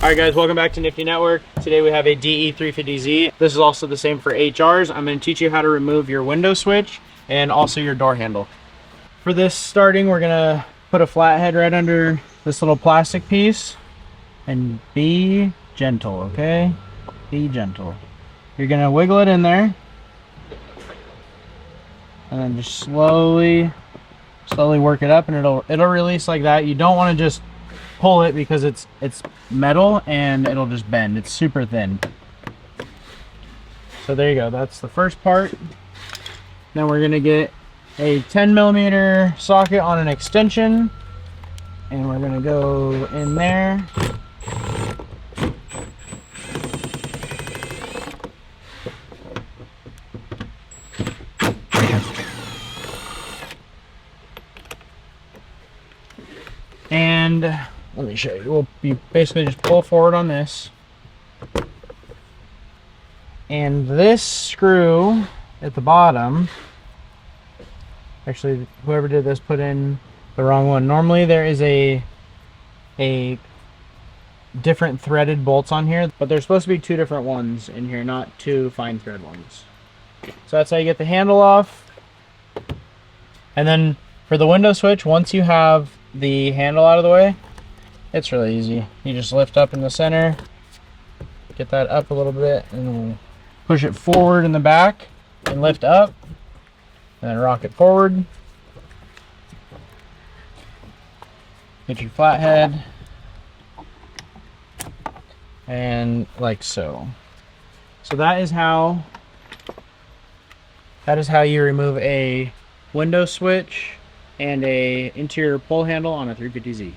Alright guys, welcome back to Nifty Network. Today we have a DE350Z. This is also the same for HRs. I'm going to teach you how to remove your window switch and also your door handle. For this starting, we're going to put a flathead right under this little plastic piece. And be gentle, okay? Be gentle. You're going to wiggle it in there. And then just slowly work it up and it'll release like that. You don't want to just pull it because it's metal and it'll just bend. It's super thin. So there you go. That's the first part. Now we're gonna get a 10mm socket on an extension and we're gonna go in there. And let me show you. You basically just pull forward on this. And this screw at the bottom, actually whoever did this put in the wrong one. Normally there is a different threaded bolts on here, but there's supposed to be two different ones in here, not two fine thread ones. So that's how you get the handle off. And then for the window switch, once you have the handle out of the way, it's really easy. You just lift up in the center, get that up a little bit, and push it forward in the back and lift up, and then rock it forward. Get your flathead, and like so. So that is how you remove a window switch and a interior pull handle on a 350Z.